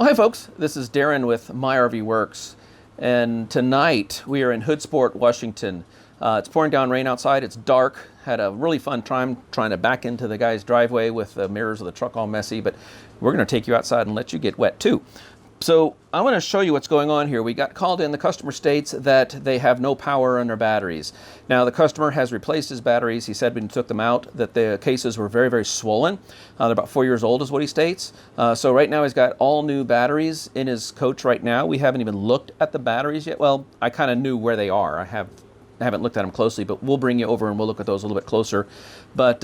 Well, hey folks, this is Darren with My RV Works, and tonight we are in Hoodsport, Washington. It's pouring down rain outside, it's dark. Had a really fun time trying to back into the guy's driveway with the mirrors of the truck all messy, but we're going to take you outside and let you get wet too. So I want to show you what's going on here. We got called in. The customer states that they have no power in their batteries. Now the customer has replaced his batteries. He said when he took them out that the cases were very, very swollen. They're about 4 years old is what he states. So right now he's got all new batteries in his coach right now. We haven't even looked at the batteries yet. Well, I kind of knew where they are. I haven't looked at them closely, but we'll bring you over and we'll look at those a little bit closer. But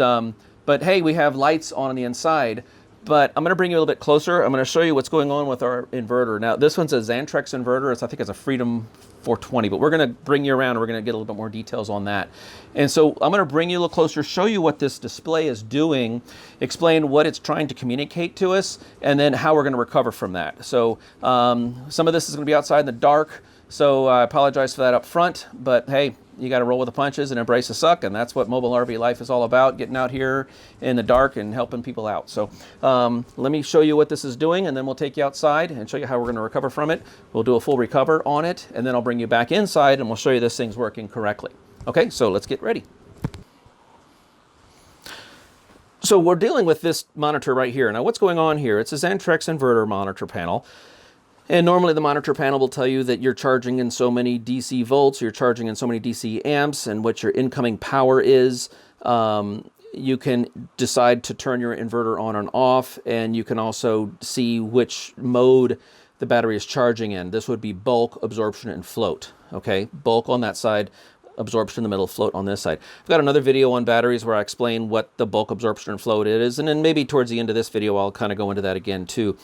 hey, we have lights on the inside. But I'm going to bring you a little bit closer. I'm going to show you what's going on with our inverter. Now, this one's a Xantrex inverter. I think it's a Freedom 420, but we're going to bring you around and we're going to get a little bit more details on that. And so I'm going to bring you a little closer, show you what this display is doing, explain what it's trying to communicate to us, and then how we're going to recover from that. So some of this is going to be outside in the dark, so I apologize for that up front, but hey, you got to roll with the punches and embrace the suck, and that's what mobile RV life is all about, getting out here in the dark and helping people out. So let me show you what this is doing, and then we'll take you outside and show you how we're going to recover from it. We'll do a full recover on it, and then I'll bring you back inside, and we'll show you this thing's working correctly. Okay, so let's get ready. So we're dealing with this monitor right here. Now what's going on here? It's a Xantrex inverter monitor panel. And normally the monitor panel will tell you that you're charging in so many DC volts, you're charging in so many DC amps, and what your incoming power is. You can decide to turn your inverter on and off, and you can also see which mode the battery is charging in. This would be bulk, absorption, and float. Okay, bulk on that side, absorption in the middle, float on this side. I've got another video on batteries where I explain what the bulk, absorption, and float is, and then maybe towards the end of this video I'll kind of go into that again too.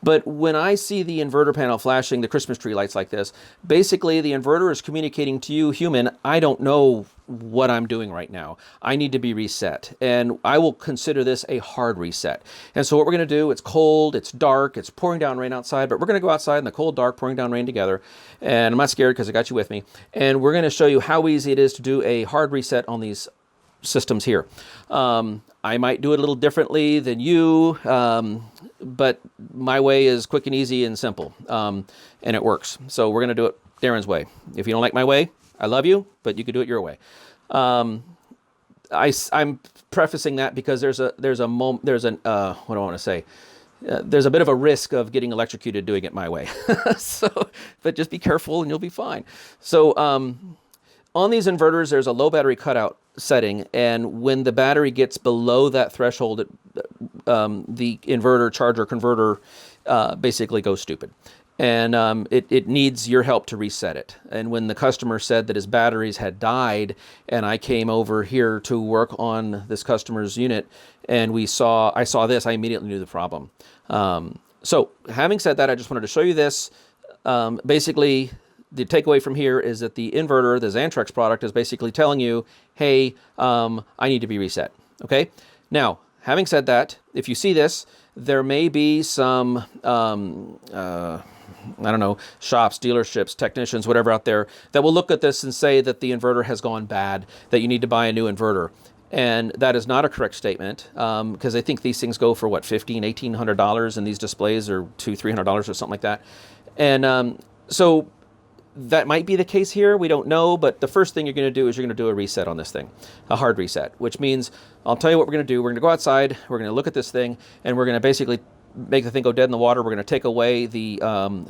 But when I see the inverter panel flashing the Christmas tree lights like this, basically the inverter is communicating to you, human, I don't know what I'm doing right now. I need to be reset, and I will consider this a hard reset. And so what we're going to do, it's cold, it's dark, it's pouring down rain outside, but we're going to go outside in the cold, dark, pouring down rain together, and I'm not scared because I got you with me, and we're going to show you how easy it is to do a hard reset on these systems here. I might do it a little differently than you, but my way is quick and easy and simple, and it works. So we're going to do it Darren's way. If you don't like my way, I love you, but you could do it your way. I'm prefacing that because there's a bit of a risk of getting electrocuted doing it my way. But just be careful and you'll be fine. So on these inverters, there's a low battery cutout setting, and when the battery gets below that threshold, the inverter, charger, converter basically goes stupid. And it needs your help to reset it. And when the customer said that his batteries had died, and I came over here to work on this customer's unit, and I saw this, I immediately knew the problem. So having said that, I just wanted to show you this. Basically, the takeaway from here is that the inverter, the Xantrex product, is basically telling you, hey, I need to be reset. Okay? Now, having said that, if you see this, there may be some I don't know, shops, dealerships, technicians, whatever out there that will look at this and say that the inverter has gone bad, that you need to buy a new inverter. And that is not a correct statement, because I think these things go for what, $1,500, $1,800, and these displays are $200, $300 or something like that. And so that might be the case here. We don't know, but the first thing you're going to do is you're going to do a reset on this thing, a hard reset, which means I'll tell you what we're going to do. We're going to go outside, we're going to look at this thing, and we're going to basically make the thing go dead in the water. We're going to take away the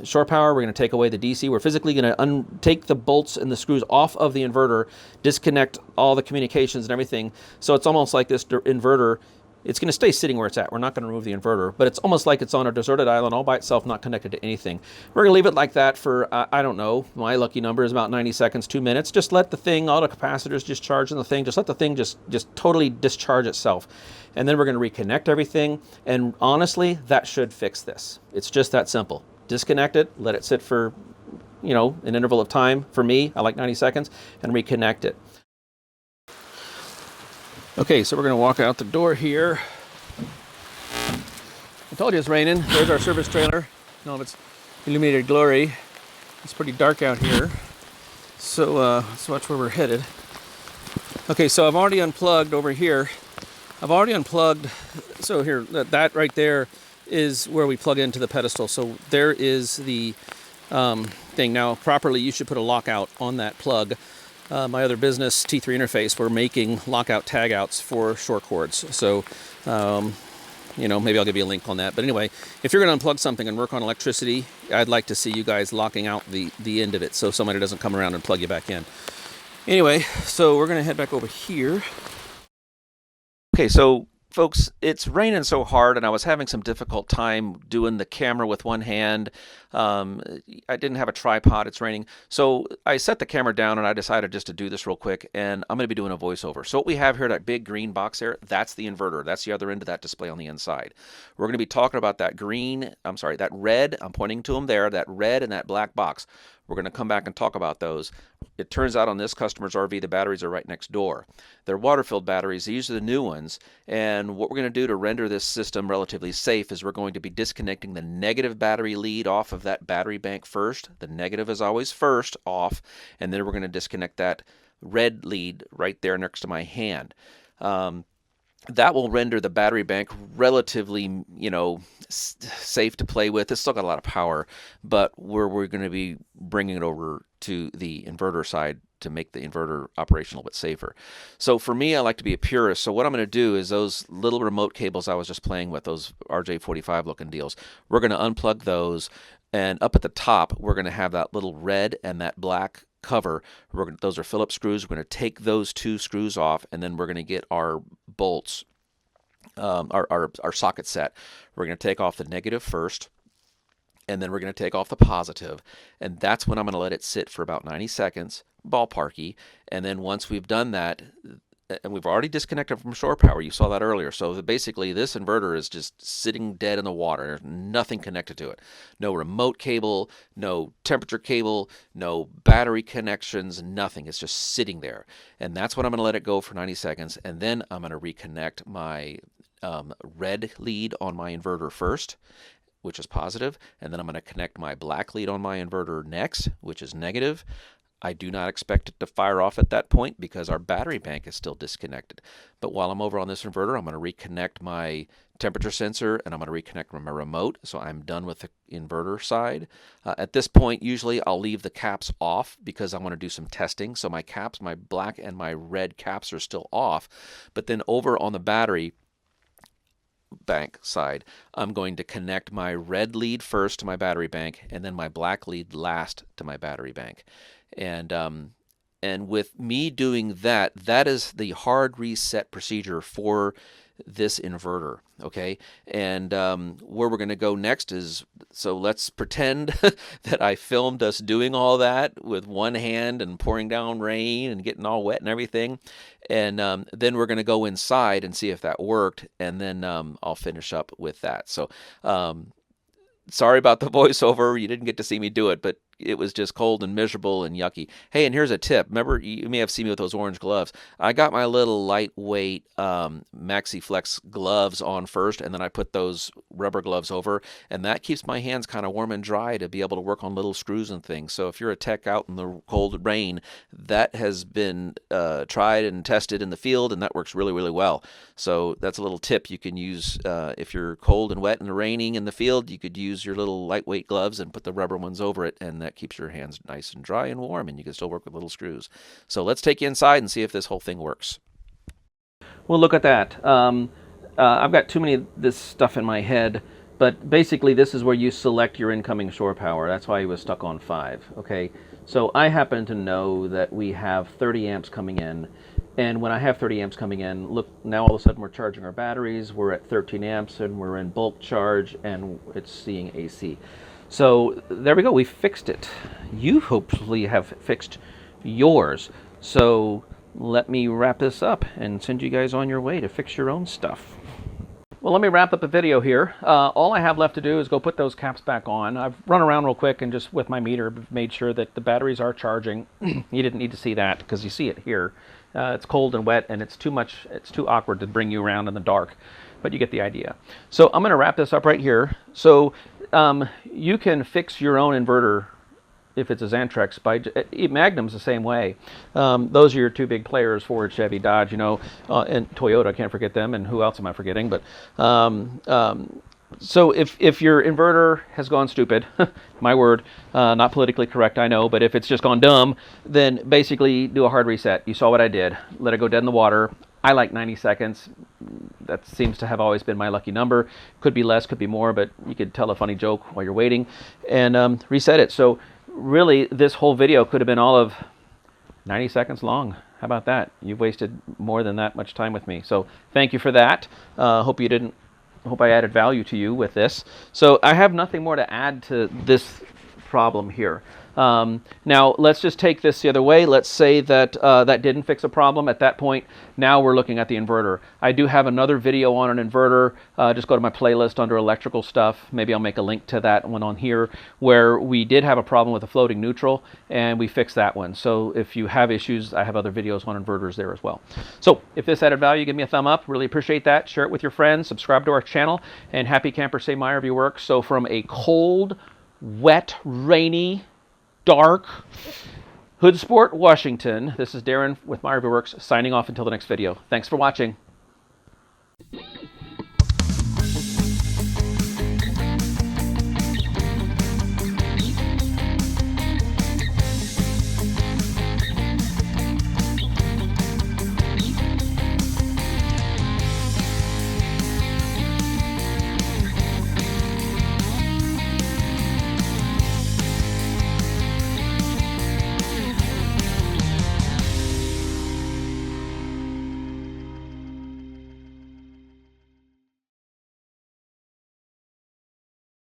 shore power. We're going to take away the DC. We're physically going to take the bolts and the screws off of the inverter, disconnect all the communications and everything. So it's almost like this inverter, it's going to stay sitting where it's at. We're not going to remove the inverter, but it's almost like it's on a deserted island all by itself, not connected to anything. We're going to leave it like that for, I don't know, my lucky number is about 90 seconds, 2 minutes. Just let the thing, all the capacitors just charge in the thing. Just let the thing just totally discharge itself. And then we're going to reconnect everything. And honestly, that should fix this. It's just that simple. Disconnect it, let it sit for, an interval of time. For me, I like 90 seconds, and reconnect it. Okay, so we're going to walk out the door here. I told you it's raining. There's our service trailer. In all of its illuminated glory. It's pretty dark out here. So let's watch where we're headed. Okay, so I've already unplugged over here. So here, that right there is where we plug into the pedestal. So there is the thing. Now, properly, you should put a lockout on that plug. My other business, T3 Interface, we're making lockout tagouts for short cords. So, you know, maybe I'll give you a link on that. But anyway, if you're going to unplug something and work on electricity, I'd like to see you guys locking out the end of it so somebody doesn't come around and plug you back in. Anyway, so we're going to head back over here. Okay, so folks, it's raining so hard and I was having some difficult time doing the camera with one hand. I didn't have a tripod, it's raining. So I set the camera down and I decided just to do this real quick, and I'm going to be doing a voiceover. So what we have here, that big green box there, that's the inverter. That's the other end of that display on the inside. We're going to be talking about that that red, I'm pointing to them there, that red and that black box. We're going to come back and talk about those. It turns out on this customer's RV, the batteries are right next door. They're water-filled batteries. These are the new ones. And what we're going to do to render this system relatively safe is we're going to be disconnecting the negative battery lead off of that battery bank first. The negative is always first off. And then we're going to disconnect that red lead right there next to my hand. That will render the battery bank relatively, you know, safe to play with. It's still got a lot of power, but we're going to be bringing it over to the inverter side to make the inverter operation a little bit safer. So for me, I like to be a purist. So what I'm going to do is those little remote cables I was just playing with, those RJ45 looking deals, we're going to unplug those, and up at the top, we're going to have that little red and that black cover. Those are Phillips screws. We're going to take those two screws off, and then we're going to get our bolts, our socket set. We're going to take off the negative first, and then we're going to take off the positive, and that's when I'm going to let it sit for about 90 seconds, ballparky, and then once we've done that, and we've already disconnected from shore power, you saw that earlier, so basically this inverter is just sitting dead in the water. There's nothing connected to it. No remote cable, no temperature cable, no battery connections, nothing. It's just sitting there, and that's when I'm going to let it go for 90 seconds, and then I'm going to reconnect my red lead on my inverter first, which is positive, and then I'm going to connect my black lead on my inverter next, which is negative. I do not expect it to fire off at that point because our battery bank is still disconnected. But while I'm over on this inverter, I'm going to reconnect my temperature sensor and I'm going to reconnect my remote. So I'm done with the inverter side. At this point, usually I'll leave the caps off because I want to do some testing. So my caps, my black and my red caps are still off. But then over on the battery bank side, I'm going to connect my red lead first to my battery bank and then my black lead last to my battery bank. And with me doing that, that is the hard reset procedure for this inverter, okay? And where we're going to go next is, so let's pretend that I filmed us doing all that with one hand and pouring down rain and getting all wet and everything. And then we're going to go inside and see if that worked, and then I'll finish up with that. So sorry about the voiceover. You didn't get to see me do it, but it was just cold and miserable and yucky. Hey, and here's a tip. Remember, you may have seen me with those orange gloves. I got my little lightweight Maxi Flex gloves on first, and then I put those rubber gloves over, and that keeps my hands kind of warm and dry to be able to work on little screws and things. So if you're a tech out in the cold rain, that has been tried and tested in the field, and that works really, really well. So that's a little tip you can use if you're cold and wet and raining in the field. You could use your little lightweight gloves and put the rubber ones over it, and that keeps your hands nice and dry and warm, and you can still work with little screws. So let's take you inside and see if this whole thing works. Well, look at that. I've got too many of this stuff in my head, but basically this is where you select your incoming shore power. That's why he was stuck on 5. Okay, so I happen to know that we have 30 amps coming in, and when I have 30 amps coming in, look, now all of a sudden we're charging our batteries, we're at 13 amps, and we're in bulk charge, and it's seeing AC. So there we go, we fixed it. You hopefully have fixed yours. So let me wrap this up and send you guys on your way to fix your own stuff. Well, let me wrap up the video here. All I have left to do is go put those caps back on. I've run around real quick and just with my meter made sure that the batteries are charging. You didn't need to see that because you see it here. It's cold and wet and it's too awkward to bring you around in the dark, but you get the idea. So I'm going to wrap this up right here. So you can fix your own inverter if it's a Xantrex. Magnum's the same way. Those are your two big players, Ford, Chevy, Dodge, you know, and Toyota, I can't forget them, and who else am I forgetting? But So if your inverter has gone stupid, my word, not politically correct, I know, but if it's just gone dumb, then basically do a hard reset. You saw what I did. Let it go dead in the water. I like 90 seconds. That seems to have always been my lucky number. Could be less, could be more, but you could tell a funny joke while you're waiting and reset it. So really, this whole video could have been all of 90 seconds long. How about that? You've wasted more than that much time with me. So thank you for that. Hope I added value to you with this. So I have nothing more to add to this problem here. Now let's just take this the other way. Let's say that that didn't fix a problem. At that point, now we're looking at the inverter. I do have another video on an inverter. Just go to my playlist under electrical stuff. Maybe I'll make a link to that one on here, where we did have a problem with a floating neutral and we fixed that one. So if you have issues, I have other videos on inverters there as well. So if this added value, give me a thumb up. Really appreciate that. Share it with your friends. Subscribe to our channel. And happy campers, say my RV works. So from a cold, wet, rainy, dark Hoodsport, Washington, this is Darren with My RV Works signing off until the next video. Thanks for watching.